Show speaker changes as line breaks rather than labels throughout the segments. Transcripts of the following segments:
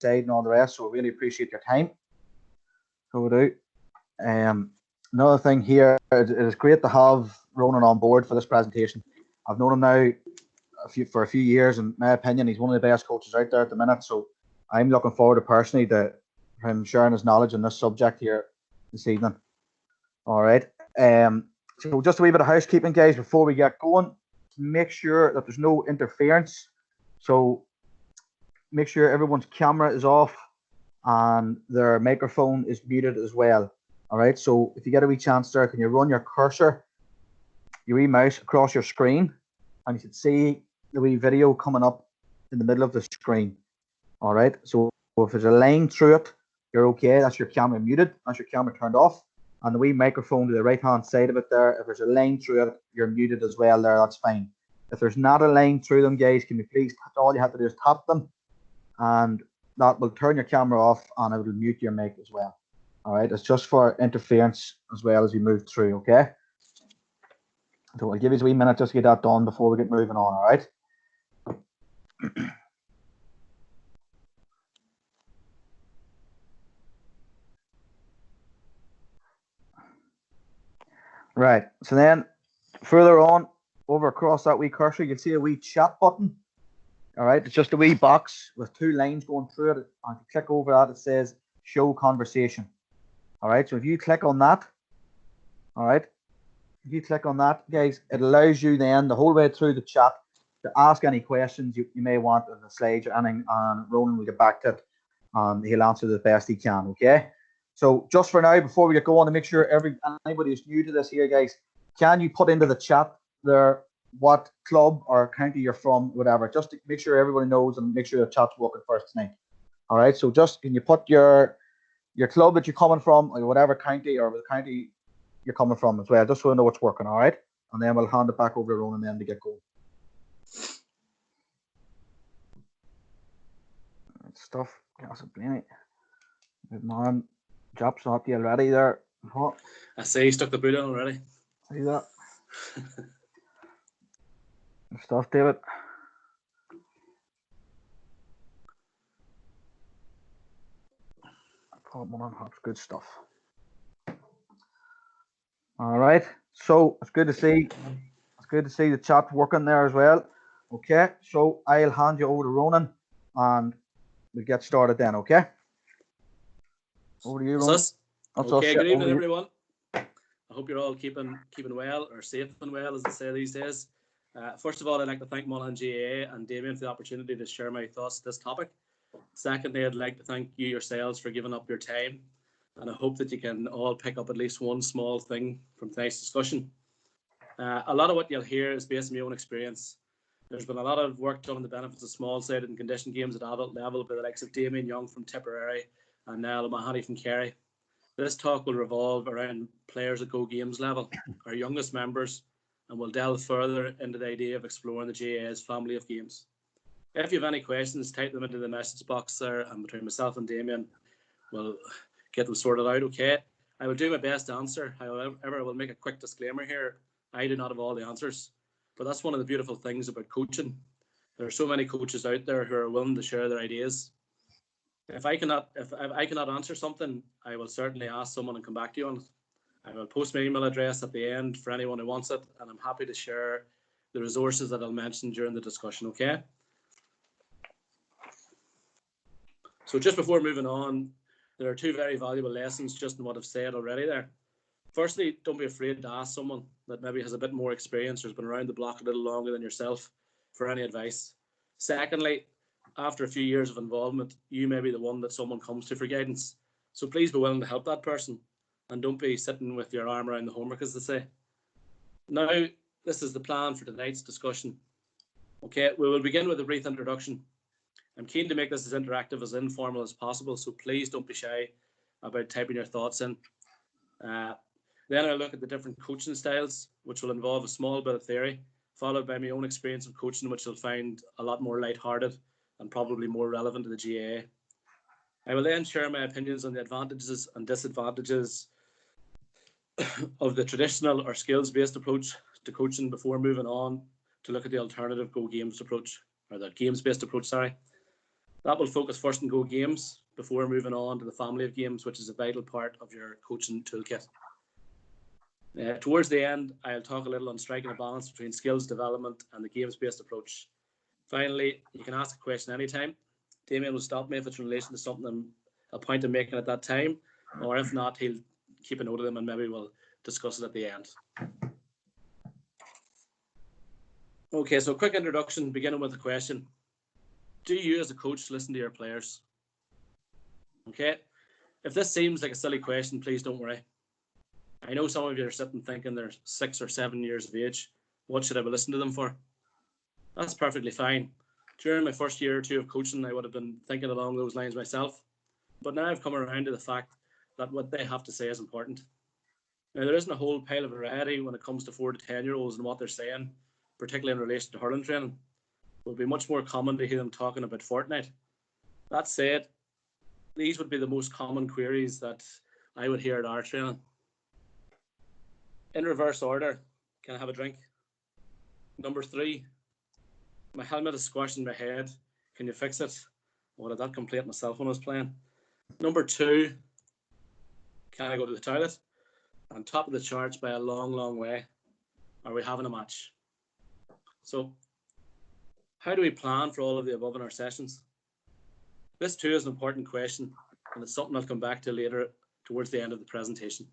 side and all the rest. So we really appreciate your time. So we do. Another thing here, it is great to have Ronan on board for this presentation. I've known him now for a few years. In my opinion, he's one of the best coaches out there at the minute. So I'm looking forward to personally to him sharing his knowledge on this subject here this evening. All right. So just a wee bit of housekeeping, guys, before we get going. Make sure that there's no interference. So make sure everyone's camera is off and their microphone is muted as well. All right. So if you get a wee chance there, can you run your cursor, your wee mouse across your screen, and you should see the wee video coming up in the middle of the screen. All right. So if there's a line through it, you're okay. That's your camera muted. That's your camera turned off. And the wee microphone to the right-hand side of it there, if there's a line through it, you're muted as well there. That's fine. If there's not a line through them, guys, can you please, all you have to do is tap them, and that will turn your camera off, and it will mute your mic as well. All right? It's just for interference as well as we move through, okay? So I'll give you a wee minute just to get that done before we get moving on, all right? Right, so then further on, over across that wee cursor, you'll see a wee chat button. All right, it's just a wee box with two lines going through it. And if you click over that, it says show conversation. All right, so if you click on that, all right, if you click on that, guys, it allows you then the whole way through the chat to ask any questions you may want on the slides or anything, and Ronan will get back to it. He'll answer the best he can, okay? So just for now, before we get going, to make sure anybody who's new to this here, guys, can you put into the chat there what club or county you're from, whatever, just to make sure everybody knows and make sure the chat's working first tonight. All right, so just can you put your club that you're coming from, or whatever county or the county you're coming from as well, just so we know what's working, all right? And then we'll hand it back over to Ronan then to get going. Good stuff. Good man. Job's up you already there. What?
I say he stuck the boot on already.
See that? Good stuff, David. Good stuff. All right. So it's good to see. It's good to see the chat working there as well. Okay. So I'll hand you over to Ronan, and we'll get started then. Okay. Over to you, Ronan.
Okay. Good evening, everyone. I hope you're all keeping well, or safe and well, as they say these days. First of all, I'd like to thank Monaghan GAA and Damien for the opportunity to share my thoughts on this topic. Secondly, I'd like to thank you yourselves for giving up your time, and I hope that you can all pick up at least one small thing from tonight's discussion. A lot of what you'll hear is based on my own experience. There's been a lot of work done on the benefits of small-sided and conditioned games at adult level by the likes of Damien Young from Tipperary and Niall O'Mahony from Kerry. This talk will revolve around players at Go Games level, our youngest members, and we'll delve further into the idea of exploring the GAA's family of games. If you have any questions, type them into the message box there, and between myself and Damien, we'll get them sorted out, okay? I will do my best to answer. However, I will make a quick disclaimer here. I do not have all the answers, but that's one of the beautiful things about coaching. There are so many coaches out there who are willing to share their ideas. If I cannot answer something, I will certainly ask someone and come back to you on it. I will post my email address at the end for anyone who wants it, and I'm happy to share the resources that I'll mention during the discussion, okay? So just before moving on, there are two very valuable lessons just in what I've said already there. Firstly, don't be afraid to ask someone that maybe has a bit more experience or has been around the block a little longer than yourself for any advice. Secondly, after a few years of involvement, you may be the one that someone comes to for guidance. So please be willing to help that person, and don't be sitting with your arm around the homework, as they say. Now, this is the plan for tonight's discussion. Okay, we will begin with a brief introduction. I'm keen to make this as interactive, as informal as possible, so please don't be shy about typing your thoughts in. Then I'll look at the different coaching styles, which will involve a small bit of theory, followed by my own experience of coaching, which you'll find a lot more lighthearted and probably more relevant to the GAA. I will then share my opinions on the advantages and disadvantages of the traditional or skills-based approach to coaching before moving on to look at the alternative Go Games approach, or the games-based approach, sorry. That will focus first and goal games before moving on to the family of games, which is a vital part of your coaching toolkit. Towards the end, I'll talk a little on striking a balance between skills development and the games-based approach. Finally, you can ask a question anytime. Damien will stop me if it's in relation to something, a point I'm making at that time, or if not, he'll keep a note of them and maybe we'll discuss it at the end. Okay, so quick introduction, beginning with a question. Do you as a coach listen to your players? Okay, if this seems like a silly question, please don't worry. I know some of you are sitting thinking they're 6 or 7 years of age. What should I be listening to them for? That's perfectly fine. During my first year or two of coaching, I would have been thinking along those lines myself. But now I've come around to the fact that what they have to say is important. Now, there isn't a whole pile of variety when it comes to 4 to 10-year-olds and what they're saying, particularly in relation to hurling training. It would be much more common to hear them talking about Fortnite. That said, these would be the most common queries that I would hear at our training. In reverse order, can I have a drink? Number 3, my helmet is squashed in my head. Can you fix it? What did that complaint myself when I was playing? Number 2, can I go to the toilet? On top of the charts by a long, long way. Are we having a match? So, how do we plan for all of the above in our sessions? This too is an important question, and it's something I'll come back to later towards the end of the presentation.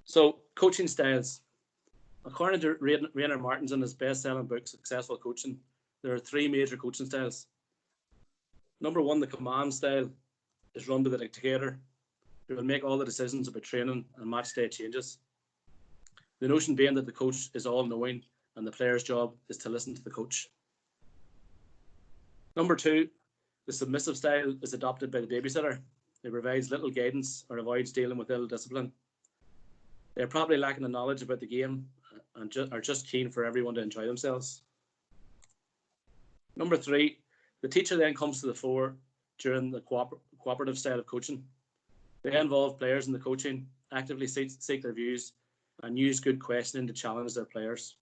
So, coaching styles. According to Rainer Martins in his best-selling book, Successful Coaching, there are 3 major coaching styles. Number 1, the command style, is run by the dictator, who will make all the decisions about training and match day changes. The notion being that the coach is all-knowing and the player's job is to listen to the coach. Number 2, the submissive style is adopted by the babysitter, who provides little guidance or avoids dealing with ill discipline. They're probably lacking the knowledge about the game and are just keen for everyone to enjoy themselves. Number 3, the teacher then comes to the fore during the cooperative style of coaching. They involve players in the coaching, actively seek their views, and use good questioning to challenge their players.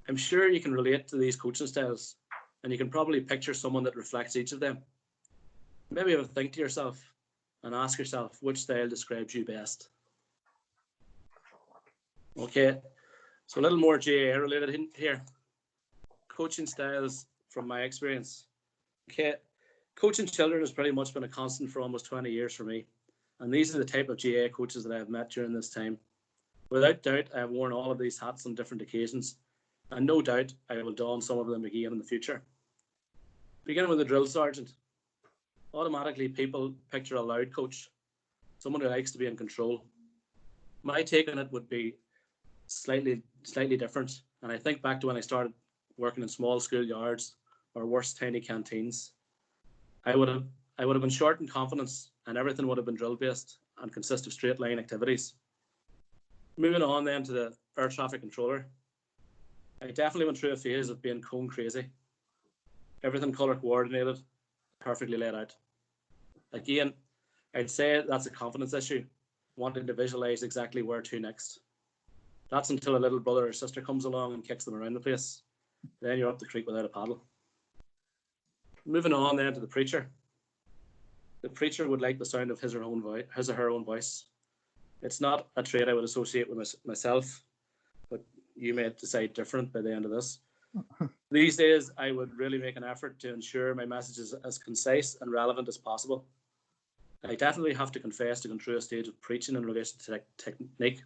I'm sure you can relate to these coaching styles, and you can probably picture someone that reflects each of them. Maybe have a think to yourself and ask yourself which style describes you best. Okay, so a little more GAA related here. Coaching styles from my experience. Okay, coaching children has pretty much been a constant for almost 20 years for me. And these are the type of GAA coaches that I have met during this time. Without doubt, I have worn all of these hats on different occasions. And no doubt, I will don some of them again in the future. Beginning with the drill sergeant. Automatically, people picture a loud coach, someone who likes to be in control. My take on it would be slightly different. And I think back to when I started working in small school yards or worse, tiny canteens. I would have been short in confidence, and everything would have been drill based and consist of straight line activities. Moving on then to the air traffic controller. I definitely went through a phase of being cone crazy. Everything colour coordinated, perfectly laid out. Again, I'd say that's a confidence issue, wanting to visualise exactly where to next. That's until a little brother or sister comes along and kicks them around the place. Then you're up the creek without a paddle. Moving on then to the preacher. The preacher would like the sound of his or her own voice. It's not a trait I would associate with myself, but you may decide different by the end of this. These days, I would really make an effort to ensure my message is as concise and relevant as possible. I definitely have to confess to going through a stage of preaching in relation to technique.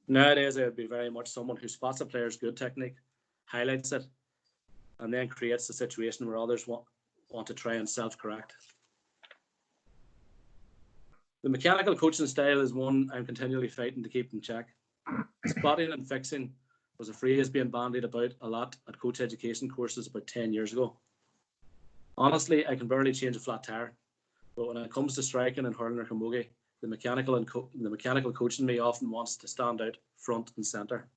Nowadays, I would be very much someone who spots a player's good technique, highlights it, and then creates a situation where others want to try and self-correct. The mechanical coaching style is one I'm continually fighting to keep in check. Spotting and fixing was a phrase being bandied about a lot at coach education courses about 10 years ago. Honestly, I can barely change a flat tire, but when it comes to striking and hurling or camogie, the mechanical coaching me often wants to stand out front and centre.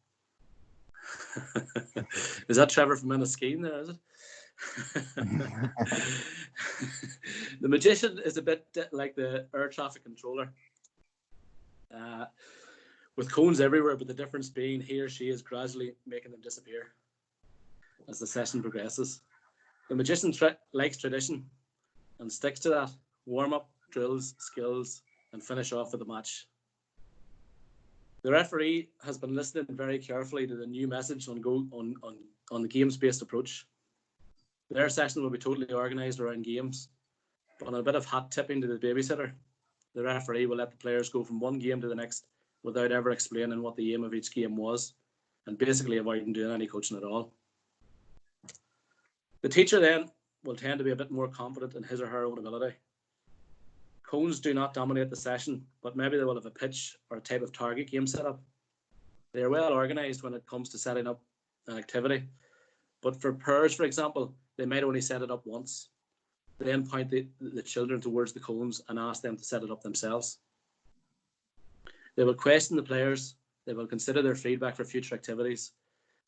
Is that Trevor from Monaghan there, is it? The magician is a bit like the air traffic controller, with cones everywhere, but the difference being he or she is gradually making them disappear as the session progresses. The magician likes tradition and sticks to that. Warm up, drills, skills, and finish off with the match. The referee has been listening very carefully to the new message on the games-based approach. Their session will be totally organised around games, but on a bit of hat tipping to the babysitter, the referee will let the players go from one game to the next without ever explaining what the aim of each game was, and basically avoiding doing any coaching at all. The teacher then will tend to be a bit more confident in his or her own ability. Cones do not dominate the session, but maybe they will have a pitch or a type of target game set up. They are well organised when it comes to setting up an activity, but for pairs, for example, they might only set it up once, then point the children towards the cones and ask them to set it up themselves. They will question the players, they will consider their feedback for future activities,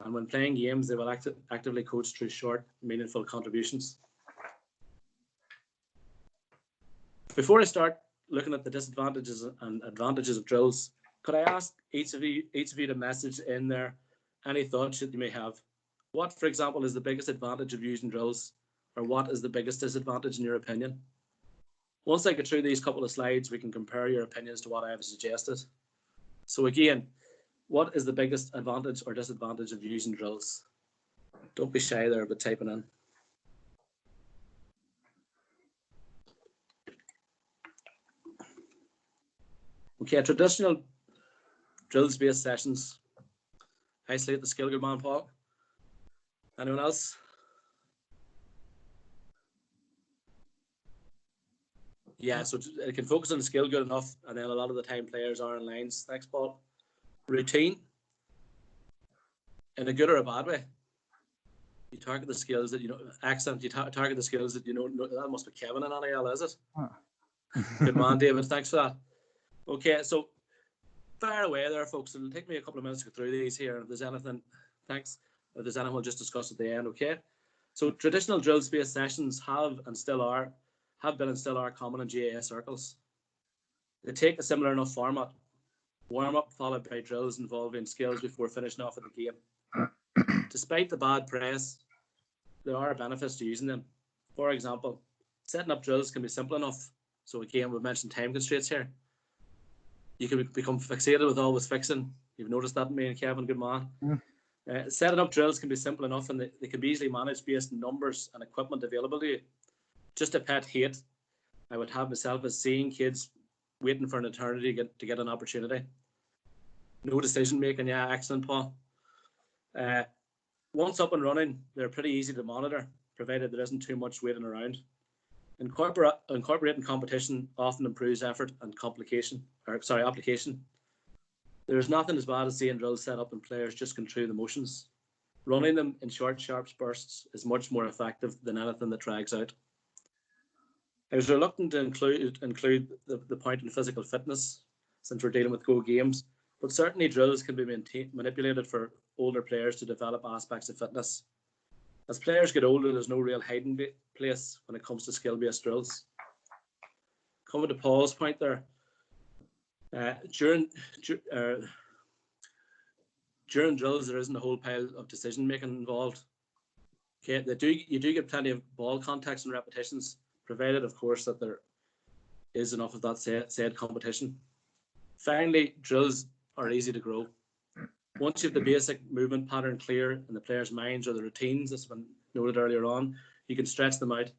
and when playing games, they will actively coach through short, meaningful contributions. Before I start looking at the disadvantages and advantages of drills, could I ask each of you to message in there any thoughts that you may have? What, for example, is the biggest advantage of using drills, or what is the biggest disadvantage in your opinion? Once I get through these couple of slides, we can compare your opinions to what I have suggested. So again, what is the biggest advantage or disadvantage of using drills? Don't be shy there about typing in. Okay, traditional drills-based sessions isolate the skill, good man, Paul. Anyone else? Yeah, so it can focus on the skill good enough, and then a lot of the time players are in lines. Thanks, Paul. Routine, in a good or a bad way. You target the skills that you know. Accent, you target the skills that you know. That must be Kevin and NAL, is it? Good man, David. Thanks for that. Okay, so fire away there, folks. It'll take me a couple of minutes to go through these here. If there's anything, thanks. If there's anything, we'll just discuss at the end, okay? So traditional drill-based sessions have been and still are common in GAA circles. They take a similar enough format. Warm-up followed by drills involving skills before finishing off with the game. Despite the bad press, there are benefits to using them. For example, setting up drills can be simple enough. So again, we've mentioned time constraints here. You can become fixated with always fixing. You've noticed that in me and Kevin, good man. Setting up drills can be simple enough, and they can be easily managed based on numbers and equipment available to you. Just a pet hate I would have myself is seeing kids waiting for an eternity to get an opportunity. No decision making. Yeah, excellent, Paul. Once up and running, they're pretty easy to monitor, provided there isn't too much waiting around. Incorporating competition often improves effort and application. There's nothing as bad as seeing drills set up and players just going through the motions. Running them in short, sharp bursts is much more effective than anything that drags out. I was reluctant to include the point in physical fitness since we're dealing with Go games, but certainly drills can be manipulated for older players to develop aspects of fitness. As players get older, there's no real hiding place when it comes to skill-based drills. Coming to Paul's point there, during drills, there isn't a whole pile of decision-making involved. Okay, you do get plenty of ball contacts and repetitions, provided, of course, that there is enough of that said competition. Finally, drills are easy to grow. Once you have the basic movement pattern clear in the players' minds or the routines that's been noted earlier on, you can stretch them out,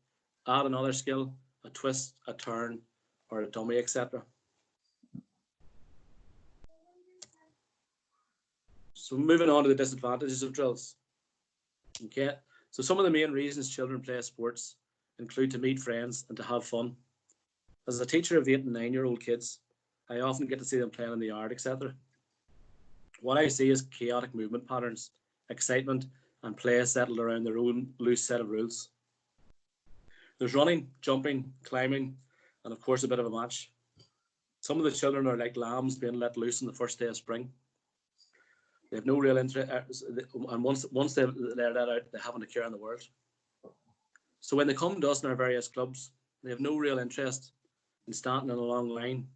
add another skill, a twist, a turn, or a dummy, etc. So moving on to the disadvantages of drills. Okay, so some of the main reasons children play sports include to meet friends and to have fun. As a teacher of 8 and 9-year-old kids, I often get to see them playing in the yard, etc. What I see is chaotic movement patterns, excitement, and play settled around their own loose set of rules. There's running, jumping, climbing, and of course a bit of a match. Some of the children are like lambs being let loose on the first day of spring. They have no real interest, and once they're let out, they haven't a care in the world. So when they come to us in our various clubs, they have no real interest in standing in a long line,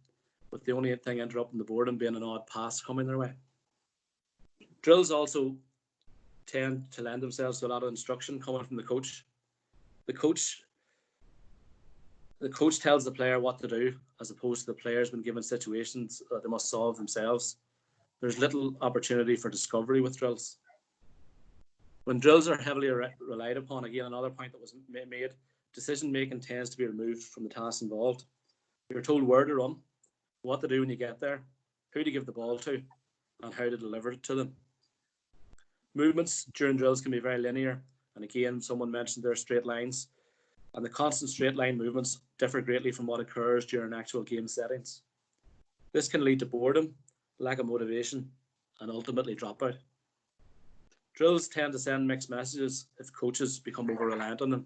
with the only thing interrupting the boredom being an odd pass coming their way. Drills also tend to lend themselves to a lot of instruction coming from the coach. The coach tells the player what to do, as opposed to the players when given situations that they must solve themselves. There's little opportunity for discovery with drills. When drills are heavily relied upon, again, another point that was made, decision-making tends to be removed from the tasks involved. You're told where to run, what to do when you get there, who to give the ball to, and how to deliver it to them. Movements during drills can be very linear, and again, someone mentioned there are straight lines, and the constant straight line movements differ greatly from what occurs during actual game settings. This can lead to boredom, lack of motivation, and ultimately dropout. Drills tend to send mixed messages if coaches become over-reliant on them.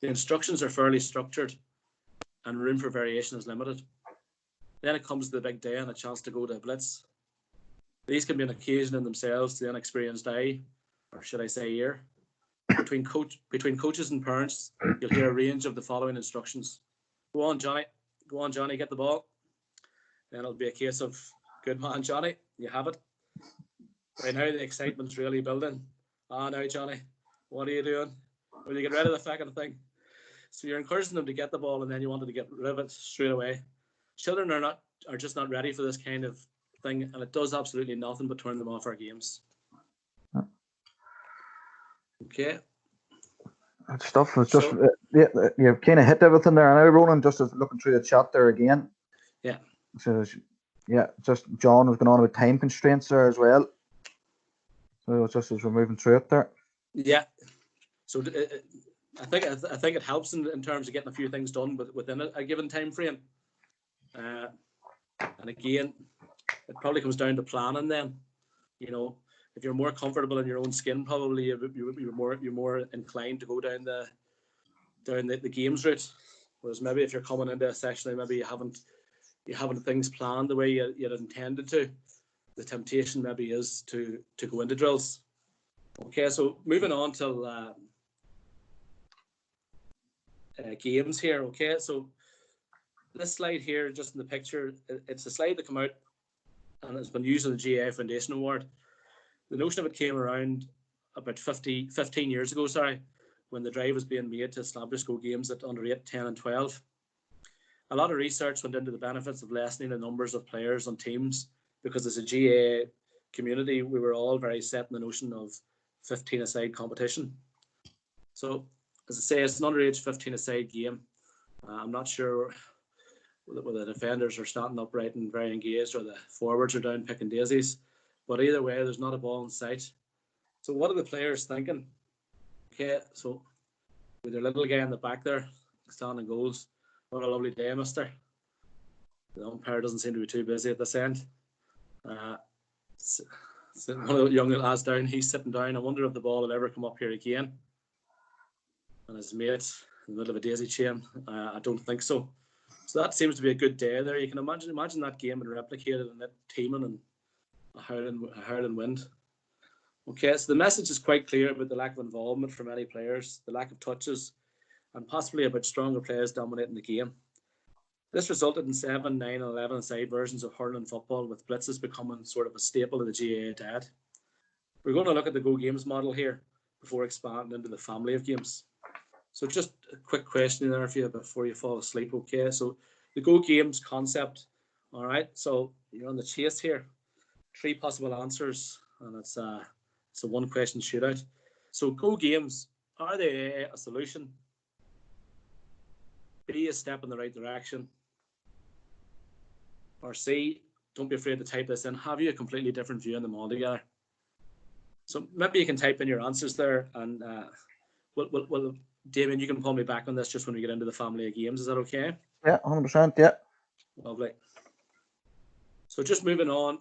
The instructions are fairly structured and room for variation is limited. Then it comes to the big day and a chance to go to a blitz. These can be an occasion in themselves to the inexperienced eye, or should I say ear. Between coaches and parents, you'll hear a range of the following instructions. Go on, Johnny, get the ball. Then it'll be a case of, good man, Johnny, you have it. By now the excitement's really building. Now, Johnny, what are you doing? Will you get rid of the fucking thing? So you're encouraging them to get the ball, and then you wanted to get rid of it straight away. Children are just not ready for this kind of thing, and it does absolutely nothing but turn them off our games. Okay.
That stuff was just you kind of hit everything there. And now, Ronan, just looking through the chat there again.
Yeah.
So just John was going on about time constraints there as well. So just as we're moving through it there.
Yeah. So I think it helps in terms of getting a few things done within a given time frame. And again, it probably comes down to planning. Then, if you're more comfortable in your own skin, probably you're more inclined to go down the games route. Whereas maybe if you're coming into a session and maybe you haven't things planned the way you'd intended to, the temptation maybe is to go into drills. Okay, so moving on to games here. Okay, so this slide here, just in the picture, it's a slide that came out and it's been used in the GAA Foundation Award. The notion of it came around about 15 years ago, when the drive was being made to establish Go Games at under 8, 10 and 12. A lot of research went into the benefits of lessening the numbers of players on teams, because as a GAA community, we were all very set in the notion of 15-a-side competition. So, as I say, it's an underage 15-a-side game. I'm not sure whether the defenders are standing upright and very engaged, or the forwards are down picking daisies. But either way, there's not a ball in sight. So what are the players thinking? Okay, so with their little guy in the back there, standing goals. What a lovely day, mister. The umpire doesn't seem to be too busy at this end. One of the young lads down, he's sitting down. I wonder if the ball will ever come up here again. And his mate in the middle of a daisy chain. I don't think so. So that seems to be a good day there. You can imagine that game and replicated and that teaming and a hurling wind. Okay, so the message is quite clear about the lack of involvement from many players, the lack of touches, and possibly about stronger players dominating the game. This resulted in 7, 9, and 11-side versions of hurling football, with blitzes becoming sort of a staple of the GAA diet. We're going to look at the Go Games model here before expanding into the family of games. So just a quick question there for you before you fall asleep, okay? So the Go Games concept, all right? So you're on the chase here. 3 possible answers, and it's a one-question shootout. So Go Games, are they a solution? B, a step in the right direction? Or C, don't be afraid to type this in, have you a completely different view on them altogether? So maybe you can type in your answers there, and well, Damien, you can pull me back on this just when we get into the family of games. Is that okay?
Yeah, 100%, yeah.
Lovely. So just moving on,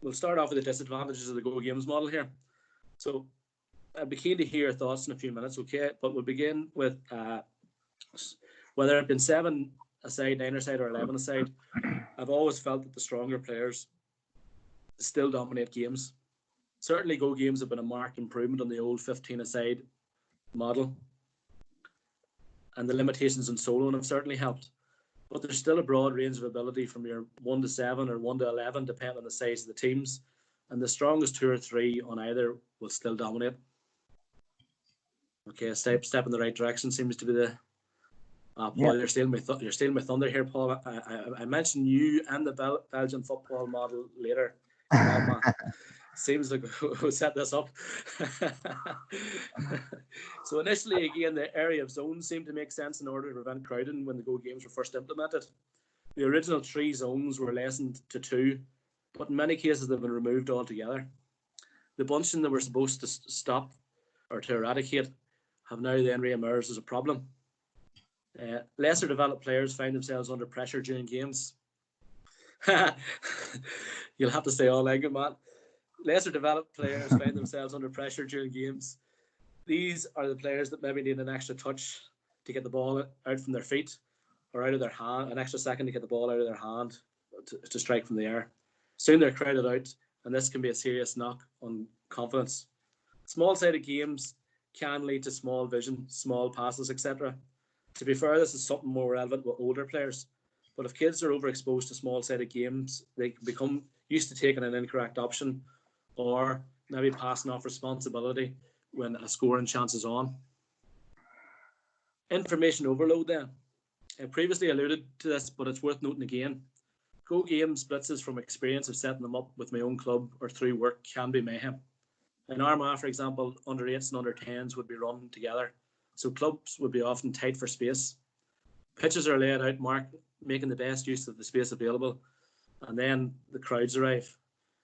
we'll start off with the disadvantages of the Go Games model here. So I'd be keen to hear your thoughts in a few minutes, okay? But we'll begin with whether it's been 7-a-side, 9-a-side, or 11-a-side. I've always felt that the stronger players still dominate games. Certainly, Go Games have been a marked improvement on the old 15-a-side model, and the limitations in soloing have certainly helped. But there's still a broad range of ability from your 1 to 7 or 1 to 11, depending on the size of the teams, and the strongest 2 or 3 on either will still dominate. Okay, a step in the right direction seems to be the. Paul,
Yeah.
you're stealing my thunder here, Paul. I mentioned you and the Belgian football model later. Seems like we set this up. So initially, again, the area of zones seemed to make sense in order to prevent crowding when the Go games were first implemented. The original 3 zones were lessened to 2, but in many cases they've been removed altogether. The bunching that we're supposed to stop or to eradicate have now then re-emerged as a problem. Lesser developed players find themselves under pressure during games. You'll have to stay all like it, man. Lesser developed players find themselves under pressure during games. These are the players that maybe need an extra touch to get the ball out from their feet or out of their hand, an extra second to get the ball out of their hand to strike from the air. Soon they're crowded out, and this can be a serious knock on confidence. Small-sided games can lead to small vision, small passes, etc. To be fair, this is something more relevant with older players. But if kids are overexposed to small-sided games, they can become used to taking an incorrect option or maybe passing off responsibility when a scoring chance is on. Information overload then. I previously alluded to this, but it's worth noting again. Go games blitzes from experience of setting them up with my own club or through work can be mayhem. In Armagh, for example, under 8s and under 10s would be run together, so clubs would be often tight for space. Pitches are laid out, marked, making the best use of the space available, and then the crowds arrive.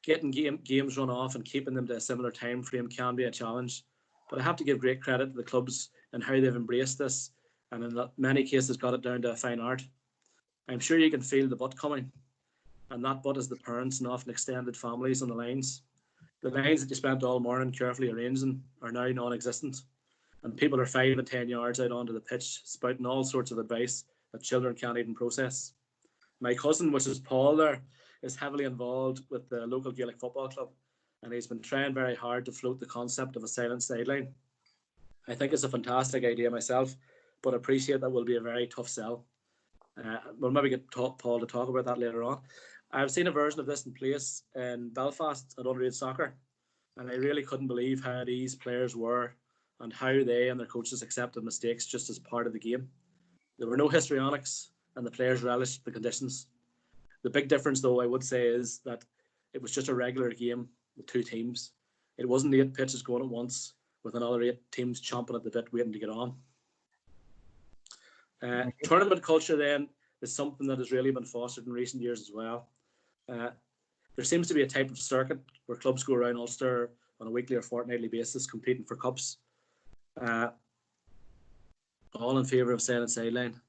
Getting games run off and keeping them to a similar time frame can be a challenge, but I have to give great credit to the clubs and how they've embraced this, and in many cases got it down to a fine art. I'm sure you can feel the butt coming, and that butt is the parents and often extended families on the lines. The lines that you spent all morning carefully arranging are now non-existent, and people are 5 and 10 yards out onto the pitch spouting all sorts of advice that children can't even process. My cousin, which is Paul there, is heavily involved with the local Gaelic football club, and he's been trying very hard to float the concept of a silent sideline. I think it's a fantastic idea myself, but appreciate that will be a very tough sell. We'll maybe get Paul to talk about that later on. I've seen a version of this in place in Belfast at underage soccer, and I really couldn't believe how these players were and how they and their coaches accepted mistakes just as part of the game. There were no histrionics, and the players relished the conditions. The big difference, though, I would say, is that it was just a regular game with 2 teams. It wasn't 8 pitches going at once with another 8 teams chomping at the bit waiting to get on. Tournament culture, then, is something that has really been fostered in recent years as well. There seems to be a type of circuit where clubs go around Ulster on a weekly or fortnightly basis competing for cups. All in favour of silent sideline.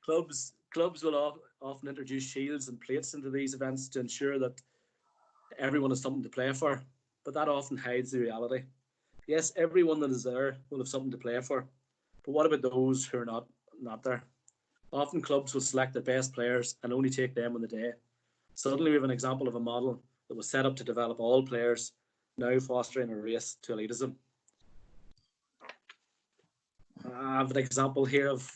Clubs will often introduce shields and plates into these events to ensure that everyone has something to play for, but that often hides the reality. Yes, everyone that is there will have something to play for, but what about those who are not there? Often clubs will select the best players and only take them on the day. Suddenly we have an example of a model that was set up to develop all players, now fostering a race to elitism. I have an example here of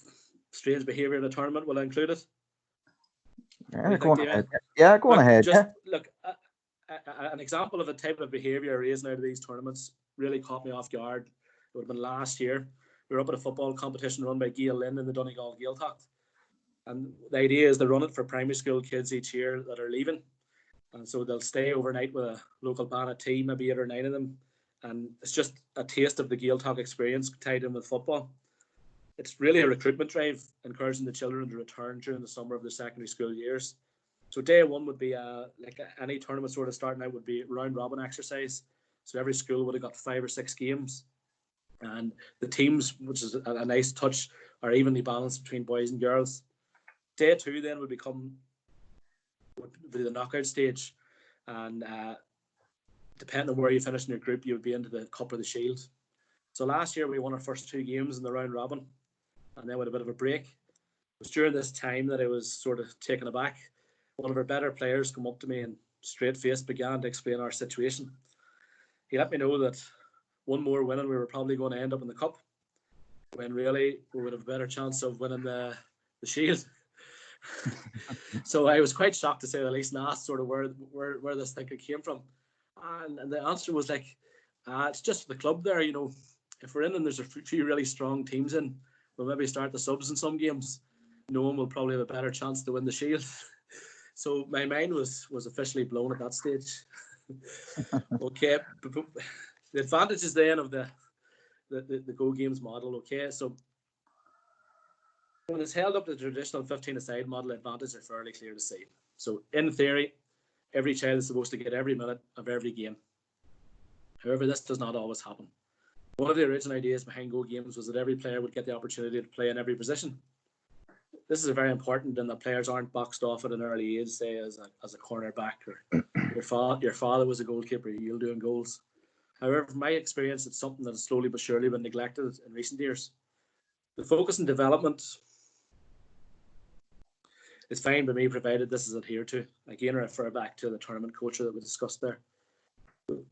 strange behaviour in a tournament. Will I include it?
Yeah, go on ahead. Yeah, go on ahead.
Look, an example of a type of behaviour raised out of these tournaments really caught me off guard. It would have been last year. We were up at a football competition run by Gail Lynn in the Donegal Gaeltacht. And the idea is they run it for primary school kids each year that are leaving. And so they'll stay overnight with a local Banna team, maybe 8 or 9 of them. And it's just a taste of the Gaeltacht experience tied in with football. It's really a recruitment drive, encouraging the children to return during the summer of their secondary school years. So day 1 would be like any tournament sort of starting out would be round robin exercise. So every school would have got 5 or 6 games. And the teams, which is a nice touch, are evenly balanced between boys and girls. Day 2 then would be the knockout stage. And depending on where you finish in your group, you would be into the Cup or the Shield. So last year we won our first 2 games in the round robin, and then with a bit of a break. It was during this time that I was sort of taken aback. One of our better players come up to me and straight-faced began to explain our situation. He let me know that one more win and we were probably going to end up in the Cup, when really we would have a better chance of winning the Shield. So I was quite shocked, to say the least, and asked sort of where this thinking came from. And the answer was like, it's just the club there, you know. If we're in and there's a few really strong teams in, we'll maybe start the subs in some games. No one will probably have a better chance to win the Shield. So my mind was officially blown at that stage. Okay, the advantages then of the Go Games model. Okay, so when it's held up to the traditional 15-a-side model, advantages are fairly clear to see. So in theory, every child is supposed to get every minute of every game. However, this does not always happen. One of the original ideas behind Go Games was that every player would get the opportunity to play in every position. This is very important in that players aren't boxed off at an early age, say as a cornerback, or your father was a goalkeeper, you'll doing goals. However, from my experience, it's something that has slowly but surely been neglected in recent years. The focus on development is fine by me, provided this is adhered to. Again, I refer back to the tournament culture that we discussed there.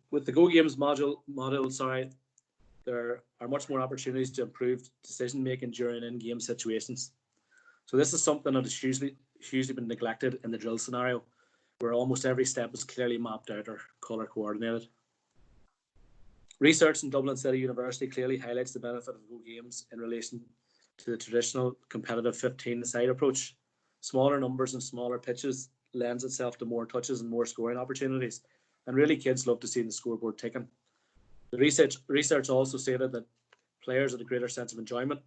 With the Go Games model, there are much more opportunities to improve decision making during in-game situations. So this is something that has hugely been neglected in the drill scenario, where almost every step is clearly mapped out or colour coordinated. Research in Dublin City University clearly highlights the benefit of Go Games in relation to the traditional competitive 15-a-side approach. Smaller numbers and smaller pitches lends itself to more touches and more scoring opportunities, and really kids love to see the scoreboard ticking. The research also stated that players had a greater sense of enjoyment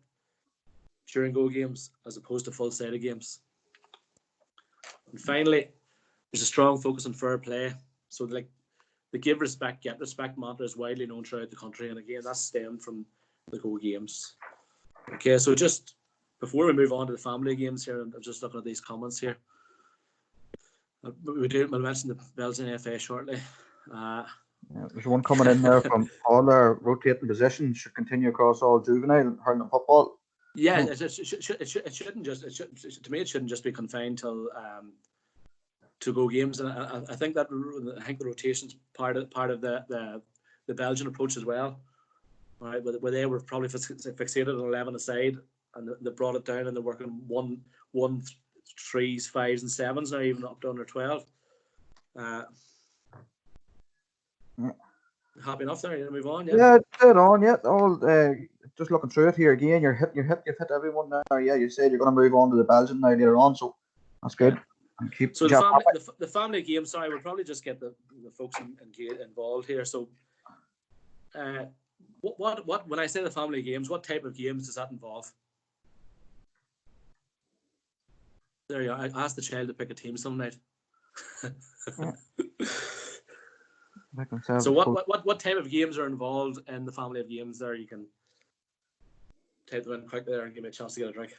during Go Games as opposed to full-sided games. And finally, there's a strong focus on fair play. So like the give respect, get respect mantra is widely known throughout the country, and again, that's stemmed from the Go Games. Okay, so just before we move on to the family games here, I'm just looking at these comments here. We'll mention the Belgian FA shortly.
There's one coming in there from Paul there. Rotating positions should continue across all juvenile hurling football.
Yeah, it shouldn't just. To me, it shouldn't just be confined to Go Games, and I think the rotations part of the Belgian approach as well, right? Where they were probably fixated on 11 aside, and they brought it down, and they're working one 3s, 5s, and 7s now, even up to under 12. Happy enough there? You move on, yeah.
Yeah, dead on. Yeah, all just looking through it here again. You've hit everyone now. Yeah, you said you're going to move on to the Belgian now later on, so that's good.
Yeah.
And keep
so the family game. Sorry, we'll probably just get the folks involved here. So, what when I say the family games, what type of games does that involve? There you are. I asked the child to pick a team some night. So what type of games are involved in the family of games there? You can type them in quick there and give me a chance to get a drink.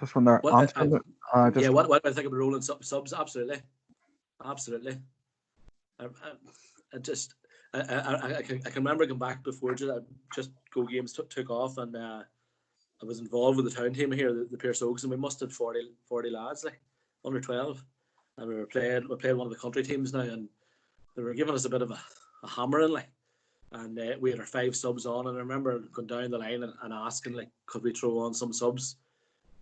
Just when they're answering it.
Yeah, what do I think about rolling subs? Absolutely. I can remember going back before just Go Games took off, and I was involved with the town team here, the Pierce Oaks, and we must have 40 lads, like under 12, and we played one of the country teams now, and they were giving us a bit of a hammering, like, and we had our 5 subs on, and I remember going down the line and asking, like, could we throw on some subs,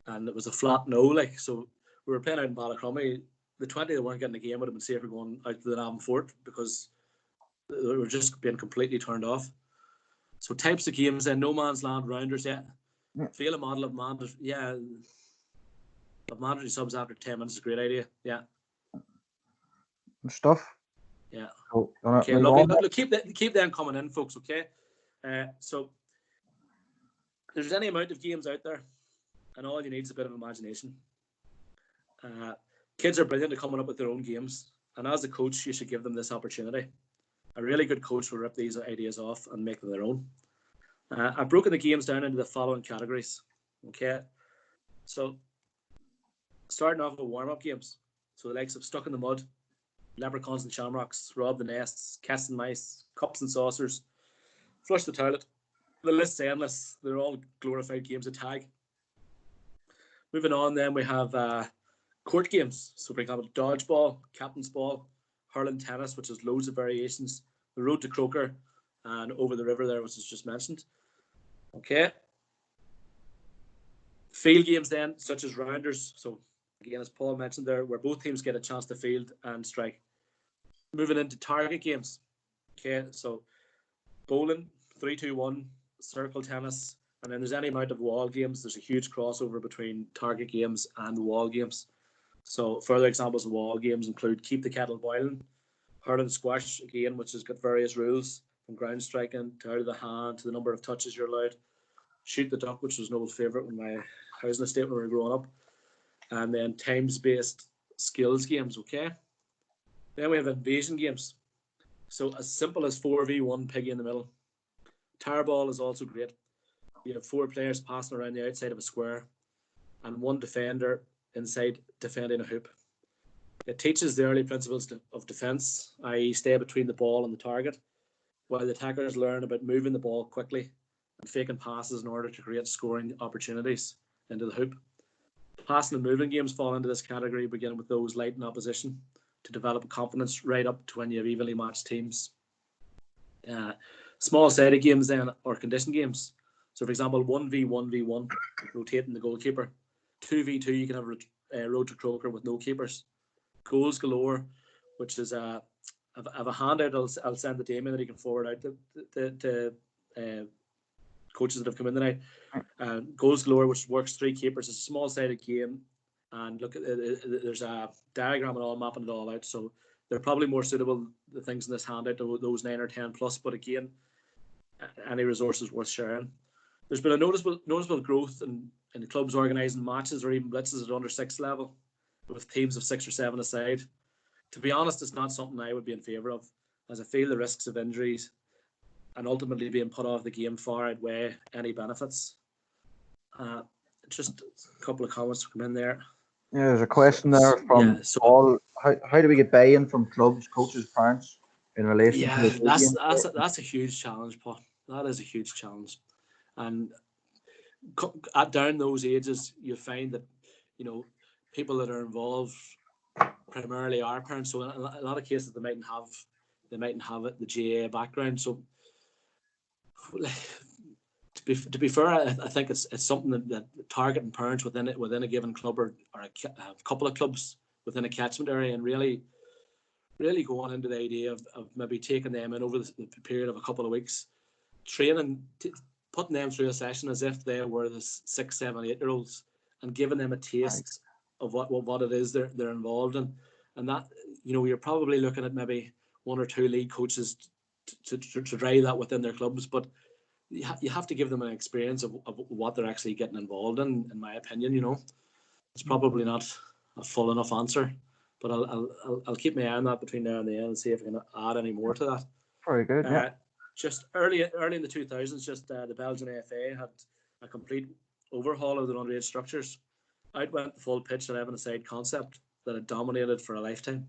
and it was a flat no, like. So we were playing out in Ballacrummy. The 20 that weren't getting the game would have been safer going out to the Navan Fort, because they were just being completely turned off. So types of games then: no man's land, rounders. Yeah. Feel a model of mandatory. Yeah. Of mandatory subs after 10 minutes is a great idea. Yeah.
Good stuff.
Yeah.
So,
okay. Lovely. Look, keep them coming in, folks. Okay. So there's any amount of games out there, and all you need is a bit of imagination. Kids are brilliant at coming up with their own games, and as a coach, you should give them this opportunity. A really good coach will rip these ideas off and make them their own. I've broken the games down into the following categories. Okay, so starting off with warm-up games, so the likes of Stuck in the Mud, Leprechauns and Shamrocks, Rob the Nests, Cats and Mice, Cups and Saucers, Flush the Toilet. The list's endless. They're all glorified games of tag. Moving on, then we have Court games, so for example, dodgeball, captain's ball, hurling, tennis, which has loads of variations, the road to Croker, and over the river there, which is just mentioned. Okay. Field games then, such as rounders. So again, as Paul mentioned there, where both teams get a chance to field and strike. Moving into target games. Okay, so bowling, 3-2-1, circle tennis, and then there's any amount of wall games. There's a huge crossover between target games and wall games. So further examples of wall games include keep the kettle boiling, hurling squash, again, which has got various rules, from ground striking to out of the hand to the number of touches you're allowed. Shoot the duck, which was Noel's favourite when my housing estate when we were growing up. And then times-based skills games, okay? Then we have invasion games. So as simple as 4v1 piggy in the middle. Tower ball is also great. You have 4 players passing around the outside of a square and 1 defender inside defending a hoop. It teaches the early principles of defence, i.e. stay between the ball and the target, while the attackers learn about moving the ball quickly and faking passes in order to create scoring opportunities into the hoop. Passing and moving games fall into this category, beginning with those light in opposition to develop confidence right up to when you have evenly matched teams. Small-sided games then, or condition games. So for example, 1v1v1, rotating the goalkeeper. 2v2, you can have road to Croker with no keepers. Goals galore, which is I have a handout I'll send to Damien that he can forward out to coaches that have come in tonight. Goals galore, which works 3 keepers. It's a small-sided game, and look, there's a diagram and all mapping it all out. So they're probably more suitable, the things in this handout, to those 9 or 10 plus. But again, any resources worth sharing. There's been a noticeable growth in clubs organising matches or even blitzes at under 6 level, with teams of 6 or 7 aside. To be honest, it's not something I would be in favour of, as I feel the risks of injuries and ultimately being put off the game far outweigh any benefits. Just a couple of comments to come in there.
Yeah, there's a question there from Paul. How do we get buy-in from clubs, coaches, parents in relation to the
that's a huge challenge, Paul. That is a huge challenge. And down those ages, you find that, people that are involved primarily are parents. So in a lot of cases, they mightn't have the GAA background. So to be fair, I think it's something that targeting parents within a given club or a couple of clubs within a catchment area, and really going into the idea of maybe taking them in over the period of a couple of weeks, training, putting them through a session as if they were the 6, 7, 8-year-olds, and giving them a taste of what it is they're involved in. And that, you're probably looking at maybe 1 or 2 league coaches to drive that within their clubs, but you have to give them an experience of what they're actually getting involved in my opinion. It's probably not a full enough answer, but I'll keep my eye on that between now and the end and see if I can add any more to that.
Very good.
Just early in the 2000s, the Belgian AFA had a complete overhaul of their underage structures. Out went the full pitch 11-a-side concept that had dominated for a lifetime.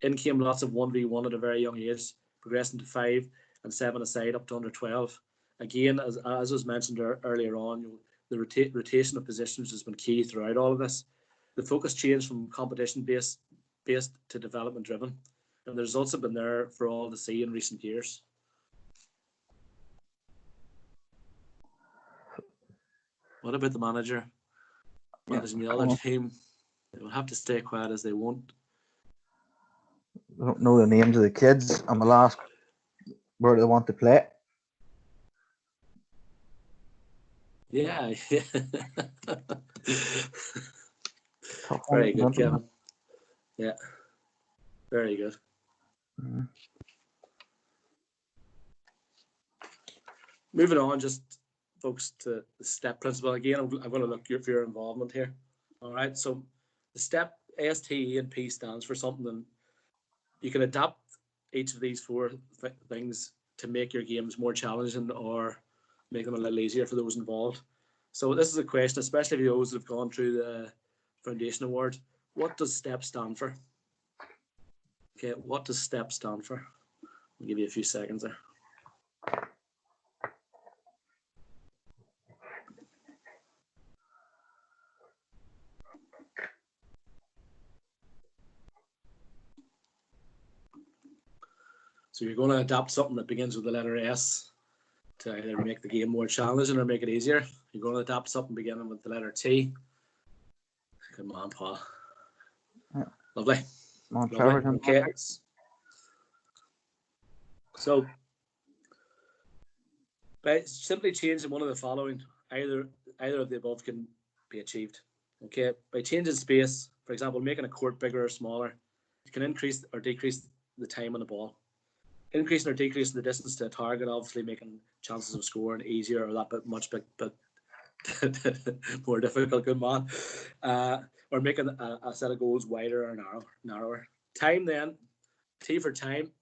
In came lots of 1v1 at a very young age, progressing to 5 and 7-a-side up to under 12. Again, as was mentioned earlier on, the rotation of positions has been key throughout all of this. The focus changed from competition-based to development-driven, and the results have been there for all to see in recent years. What about the manager managing the other team? They will have to stay quiet as they won't.
I don't know the names of the kids, and we'll ask where they want to play.
Yeah. Very good, Kevin. Yeah, very good. Mm-hmm. Moving on, just folks, to the STEP principle. Again, I'm going to look for your involvement here. All right, so the STEP, ASTE and P stands for something, and you can adapt each of these 4 things to make your games more challenging or make them a little easier for those involved. So this is a question, especially for those that have gone through the Foundation Award. What does STEP stand for? Okay, what does STEP stand for? I'll give you a few seconds there. So you're going to adapt something that begins with the letter S to either make the game more challenging or make it easier. You're going to adapt something beginning with the letter T. Good man, Paul.
Yeah.
Lovely.
Come on,
Lovely.
Trevor.
Okay. So by simply changing one of the following, either of the above can be achieved. Okay. By changing space, for example, making a court bigger or smaller, you can increase or decrease the time on the ball. Increasing or decreasing the distance to a target, obviously making chances of scoring easier or that bit much bit more difficult, good man. Or making a set of goals wider or narrower. Time then, T for time.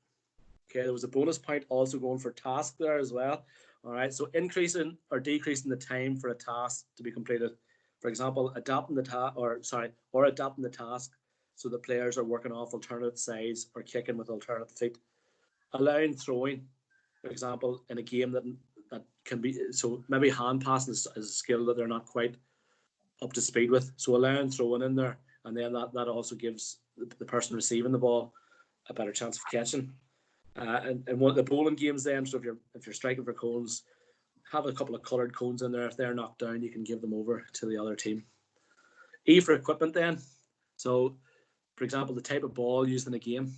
Okay, there was a bonus point also going for task there as well. All right, so increasing or decreasing the time for a task to be completed. For example, adapting the task so the players are working off alternate sides or kicking with alternate feet. Allowing throwing, for example, in a game that can be, so maybe hand passing is a skill that they're not quite up to speed with. So allowing throwing in there, and then that also gives the person receiving the ball a better chance of catching. And one of the bowling games then, so if you're striking for cones, have a couple of coloured cones in there. If they're knocked down, you can give them over to the other team. E for equipment then. So, for example, the type of ball used in a game.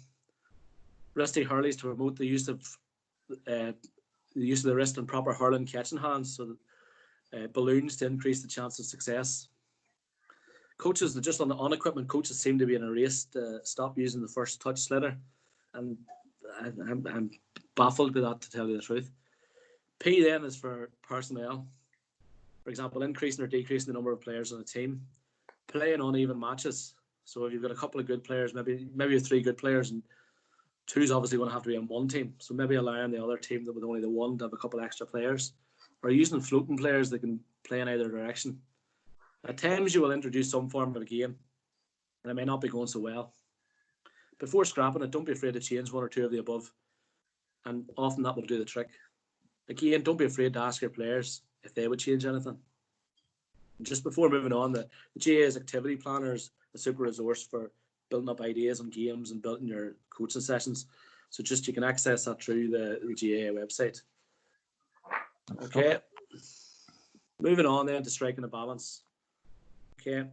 Wristy hurleys to promote the use of the wrist and proper hurling catching hands. So balloons to increase the chance of success. Coaches, just on the on-equipment, coaches seem to be in a race to stop using the first touch slitter. And I'm baffled by that, to tell you the truth. P then is for personnel. For example, increasing or decreasing the number of players on a team. Playing uneven matches. So if you've got a couple of good players, maybe 3 good players, and 2's obviously going to have to be on one team. So maybe allowing the other team that with only the 1 to have a couple of extra players. Or using floating players that can play in either direction. At times you will introduce some form of a game, and it may not be going so well. Before scrapping it, don't be afraid to change 1 or 2 of the above, and often that will do the trick. Again, don't be afraid to ask your players if they would change anything. And just before moving on, the GAA's activity planner is a super resource for building up ideas on games and building your coaching sessions. So just you can access that through the GAA website. Okay. Moving on then to striking a balance. Okay.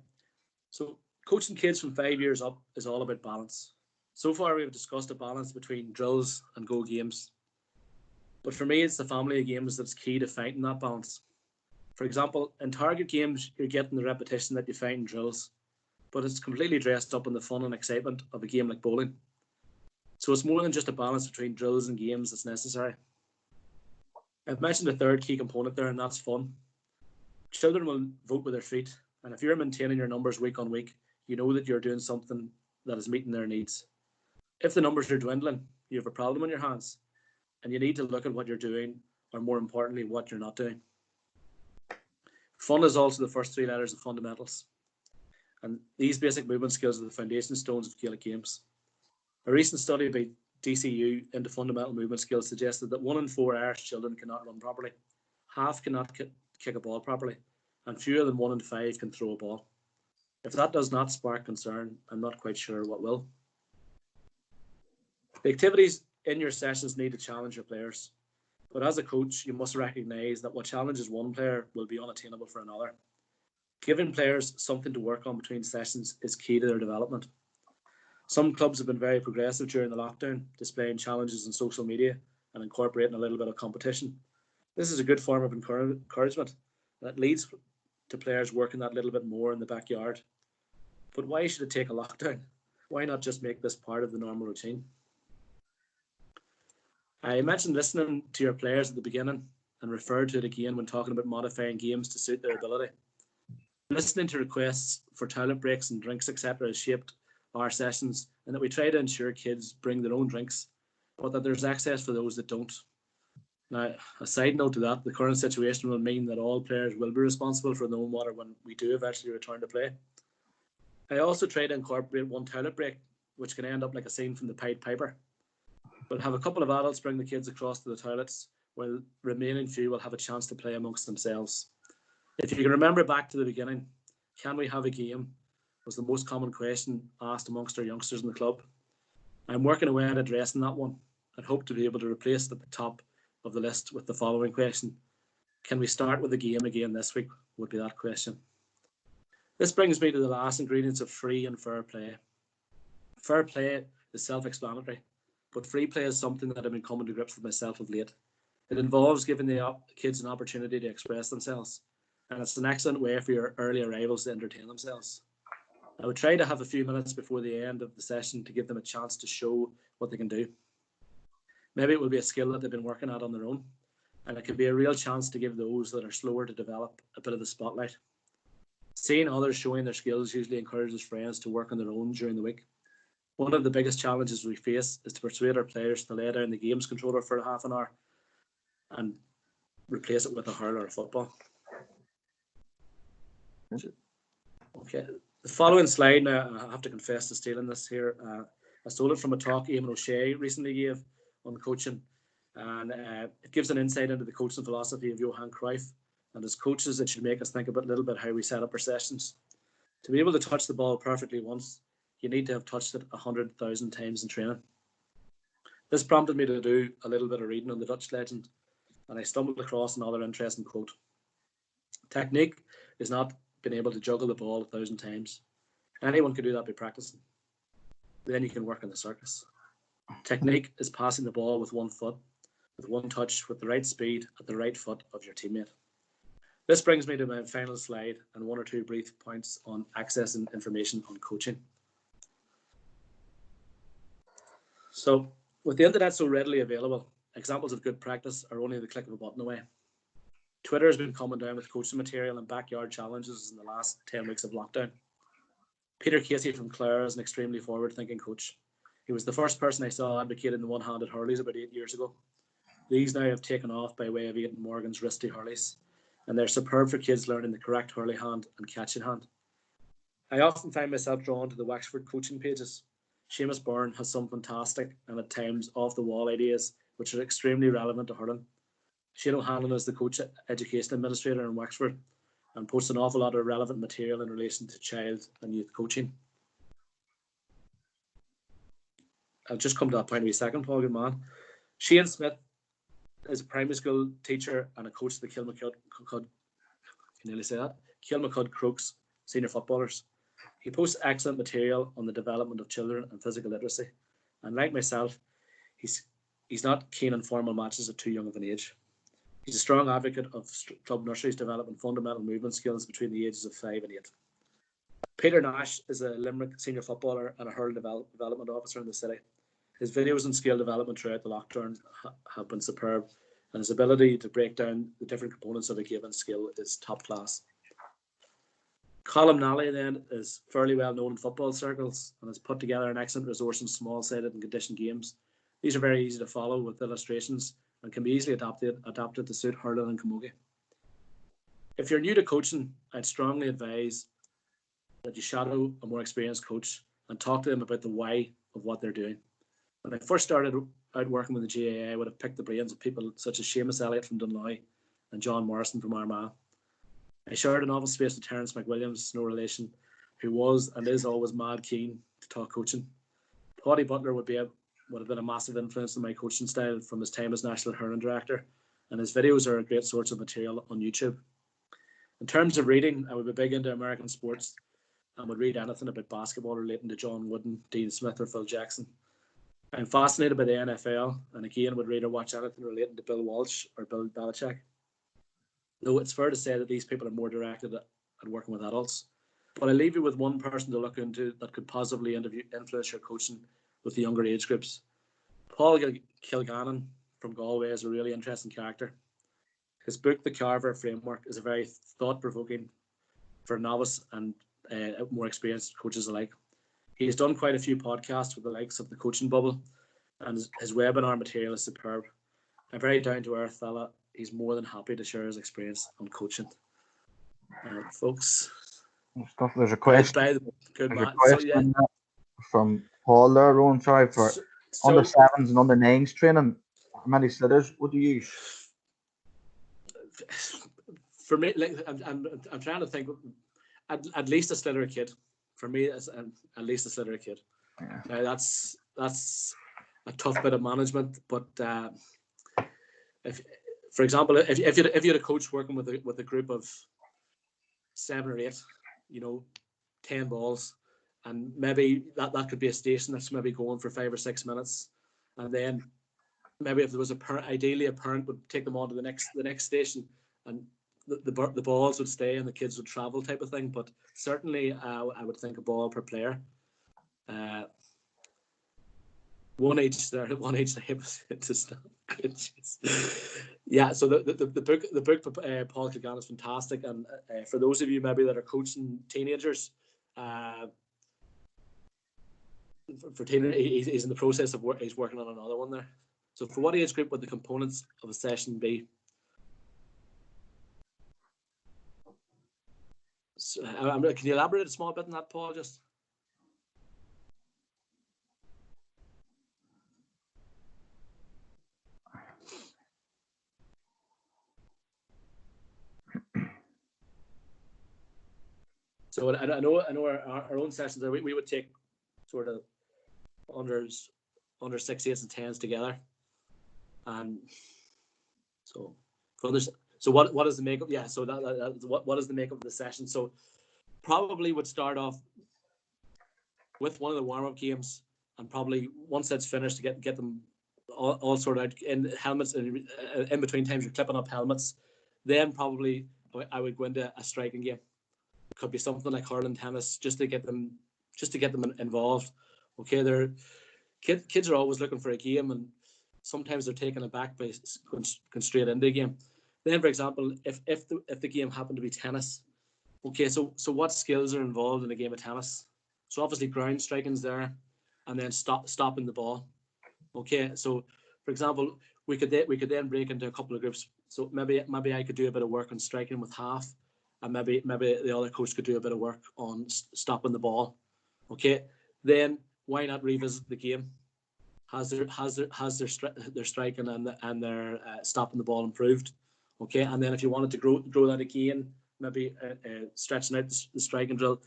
So coaching kids from 5 years up is all about balance. So far we've discussed a balance between drills and go games. But for me, it's the family of games that's key to finding that balance. For example, in target games, you're getting the repetition that you find in drills, but it's completely dressed up in the fun and excitement of a game like bowling. So it's more than just a balance between drills and games that's necessary. I've mentioned the third key component there, and that's fun. Children will vote with their feet, and if you're maintaining your numbers week on week, you know that you're doing something that is meeting their needs. If the numbers are dwindling, you have a problem on your hands, and you need to look at what you're doing, or more importantly, what you're not doing. Fun is also the first 3 letters of fundamentals, and these basic movement skills are the foundation stones of Gaelic games. A recent study by DCU into fundamental movement skills suggested that 1 in 4 Irish children cannot run properly, half cannot kick a ball properly, and fewer than 1 in 5 can throw a ball. If that does not spark concern, I'm not quite sure what will. The activities in your sessions need to challenge your players, but as a coach, you must recognise that what challenges one player will be unattainable for another. Giving players something to work on between sessions is key to their development. Some clubs have been very progressive during the lockdown, displaying challenges on social media and incorporating a little bit of competition. This is a good form of encouragement that leads to players working that little bit more in the backyard. But why should it take a lockdown? Why not just make this part of the normal routine? I mentioned listening to your players at the beginning and referred to it again when talking about modifying games to suit their ability. Listening to requests for toilet breaks and drinks, etc. has shaped our sessions, and that we try to ensure kids bring their own drinks, but that there's access for those that don't. Now, a side note to that, the current situation will mean that all players will be responsible for their own water when we do eventually return to play. I also try to incorporate 1 toilet break, which can end up like a scene from the Pied Piper. But have a couple of adults bring the kids across to the toilets, while the remaining few will have a chance to play amongst themselves. If you can remember back to the beginning, can we have a game, was the most common question asked amongst our youngsters in the club. I'm working away at addressing that one, and hope to be able to replace it at the top of the list with the following question. Can we start with the game again this week? Would be that question. This brings me to the last ingredients of free and fair play. Fair play is self-explanatory, but free play is something that I've been coming to grips with myself of late. It involves giving the kids an opportunity to express themselves, and it's an excellent way for your early arrivals to entertain themselves. I would try to have a few minutes before the end of the session to give them a chance to show what they can do. Maybe it will be a skill that they've been working at on their own, and it can be a real chance to give those that are slower to develop a bit of the spotlight. Seeing others showing their skills usually encourages friends to work on their own during the week. One of the biggest challenges we face is to persuade our players to lay down the games controller for half an hour and replace it with a hurl or a football. Okay, the following slide, now I have to confess to stealing this here. I stole it from a talk Eamon O'Shea recently gave on coaching, and it gives an insight into the coaching philosophy of Johan Cruyff. And as coaches, it should make us think a little bit how we set up our sessions. To be able to touch the ball perfectly once, you need to have touched it 100,000 times in training. This prompted me to do a little bit of reading on the Dutch legend, and I stumbled across another interesting quote. Technique is not being able to juggle the ball 1,000 times. Anyone can do that by practicing. Then you can work in the circus. Technique is passing the ball with one foot, with one touch, with the right speed, at the right foot of your teammate. This brings me to my final slide and one or two brief points on accessing information on coaching. So, with the internet so readily available, examples of good practice are only the click of a button away. Twitter has been coming down with coaching material and backyard challenges in the last 10 weeks of lockdown. Peter Casey from Clare is an extremely forward-thinking coach. He was the first person I saw advocating the one-handed hurleys about 8 years ago. These now have taken off by way of Aidan Morgan's wristy hurleys, and they're superb for kids learning the correct hurley hand and catching hand. I often find myself drawn to the Wexford coaching pages. Seamus Byrne has some fantastic and at times off-the-wall ideas which are extremely relevant to hurling. Shane O'Hanlon is the coach education administrator in Wexford and posts an awful lot of relevant material in relation to child and youth coaching. I'll just come to that point in a second, Paul, good man. Shane Smith is a primary school teacher and a coach of the Kilmacud Crokes senior footballers. He posts excellent material on the development of children and physical literacy. And like myself, he's not keen on formal matches at too young of an age. He's a strong advocate of club nurseries developing fundamental movement skills between the ages of 5 and 8. Peter Nash is a Limerick senior footballer and a hurl development officer in the city. His videos on skill development throughout the lockdown have been superb, and his ability to break down the different components of a given skill is top class. Colm Nally then is fairly well known in football circles and has put together an excellent resource in small-sided and conditioned games. These are very easy to follow with illustrations and can be easily adapted to suit hurling and camogie. If you're new to coaching, I'd strongly advise that you shadow a more experienced coach and talk to them about the why of what they're doing. When I first started out working with the GAA, I would have picked the brains of people such as Seamus Elliott from Dunloy and John Morrison from Armagh. I shared an office space with Terence McWilliams, no relation, who was and is always mad keen to talk coaching. Paddy Butler would have been a massive influence in my coaching style from his time as National Hurling Director, and his videos are a great source of material on YouTube. In terms of reading, I would be big into American sports and would read anything about basketball relating to John Wooden, Dean Smith or Phil Jackson. I'm fascinated by the NFL and again would read or watch anything relating to Bill Walsh or Bill Belichick. Though it's fair to say that these people are more directed at working with adults. But I leave you with one person to look into that could positively influence your coaching with the younger age groups. Paul Kilgannon from Galway is a really interesting character. His book, The Carver Framework, is a very thought-provoking for novice and more experienced coaches alike. He has done quite a few podcasts with the likes of the Coaching Bubble, and his webinar material is superb. A very down-to-earth fella. He's more than happy to share his experience on coaching. Folks.
There's a question.
Good man.
From Paul there, Rowan. Sorry for under 7s and under 9s training. How many slitters would you use?
For me, like, I'm trying to think. At least a slitter a kid. For me, it's at least a slitter a kid.
Yeah.
Now that's tough bit of management. But if, for example, if you had a coach working with a group of 7 or 8, 10 balls, and maybe that could be a station that's maybe going for 5 or 6 minutes, and then maybe if there was ideally a parent would take them on to the next station, and the balls would stay and the kids would travel, type of thing. But certainly I would think a ball per player, one each there, one each the hip to stop. Yeah, so the book Paul Clegane is fantastic, and for those of you maybe that are coaching teenagers, for teenagers, he's in the process of he's working on another one there. So for what age group would the components of a session be? So, can you elaborate a small bit on that, Paul? Just. So I know our own sessions there, we would take sort of under 6, 8s, and 10s together, and so for others. So what is the makeup? Yeah, so what is the makeup of the session? So probably would start off with one of the warm-up games, and probably once that's finished, to get them all sorted out in helmets, and in between times you're clipping up helmets. Then probably I would go into a striking game. It could be something like hurling, tennis, just to get them involved. Okay, kids are always looking for a game, and sometimes they're taken aback by going straight into a game. Then, for example, if the game happened to be tennis, okay, so what skills are involved in a game of tennis? So obviously ground striking's there, and then stopping the ball. Okay, so for example, we could then break into a couple of groups. So maybe I could do a bit of work on striking with half, and maybe the other coach could do a bit of work on stopping the ball. Okay, then why not revisit the game? Has their striking and their stopping the ball improved? Okay, and then if you wanted to grow that again, maybe stretching out the striking drill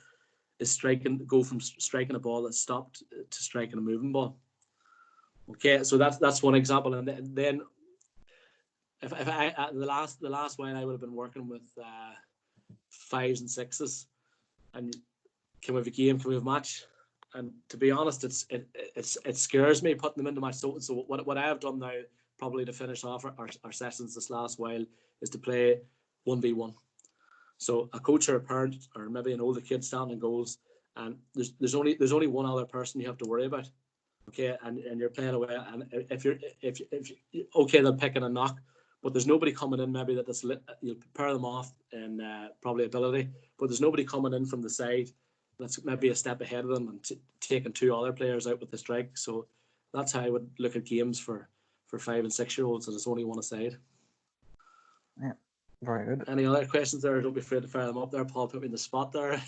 is go from striking a ball that's stopped to striking a moving ball. Okay, so that's one example. And then if I the last while I would have been working with 5s and 6s, and can we have a game, can we have a match? And to be honest, it scares me putting them into match. So what I have done now, probably to finish off our sessions this last while, is to play 1v1. So a coach or a parent or maybe an older kid standing in goals, and there's only one other person you have to worry about. Okay, and you're playing away, and if okay, they'll pick in a knock, but there's nobody coming in maybe that you'll pair them off in probably ability, but there's nobody coming in from the side that's maybe a step ahead of them and taking 2 other players out with the strike. So that's how I would look at games for 5 and 6-year-olds, and it's only one aside.
Yeah, very good.
Any other questions there? Don't be afraid to fire them up there. Paul put me in the spot there.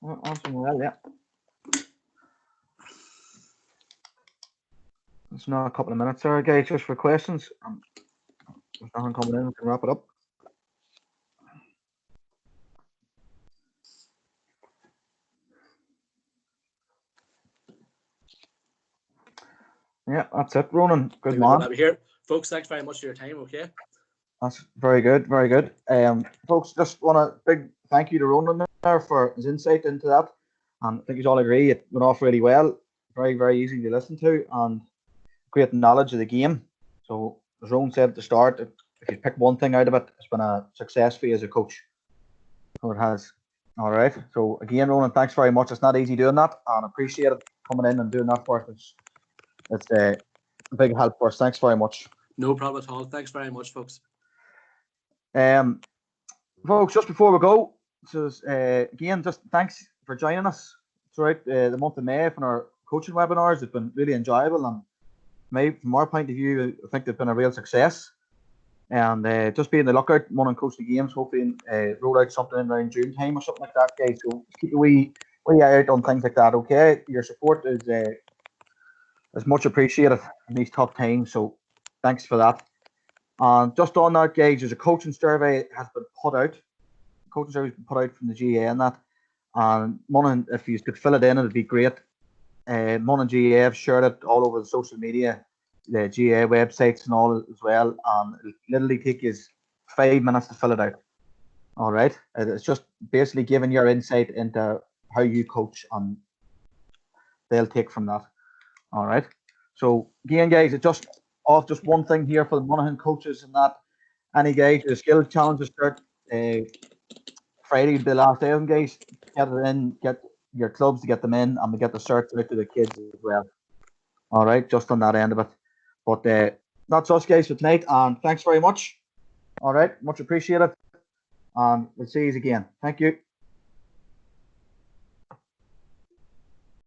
Well, yeah. It's now a couple of minutes there, guys, just for questions. There's nothing coming in, we can wrap it up. Yeah, that's it, Ronan. Good man.
Here, folks, thanks very much for your time. Okay.
That's very good, very good. Folks, just want a big thank you to Ronan there for his insight into that. And I think you all agree it went off really well. Very, very easy to listen to, and great knowledge of the game. So, as Ronan said at the start, if you pick one thing out of it, it's been a success for you as a coach. So it has. All right. So again, Ronan, thanks very much. It's not easy doing that, and I appreciate it coming in and doing that for us. It's a big help for us. Thanks very much.
No problem at all. Thanks very much, folks.
Folks, just before we go, so again, just thanks for joining us throughout the month of May from our coaching webinars. It's been really enjoyable, and from our point of view, I think they've been a real success. And just be on the lookout, Monaghan coach the games, hopefully roll out something in around June time or something like that, guys. So keep a wee eye out on things like that, okay? Your support is much appreciated in these tough times, so thanks for that. And just on that, guys, there's a coaching survey has been put out. Coaching survey has been put out from the GA and that. And Monaghan, if you could fill it in, it'd be great. Monaghan GA have shared it all over the social media, the GA websites and all as well. And it'll literally take you 5 minutes to fill it out. All right. It's just basically giving your insight into how you coach, and they'll take from that. All right. So again, guys, it's just one thing here for the Monaghan coaches, and that any guys, the skill challenges start Friday, the last day of them, guys. Get it in, get your clubs to get them in, and we get the certs out to the kids as well. All right, just on that end of it. But that's us, guys, for tonight, and thanks very much. All right, much appreciated, and we'll see you again. Thank you.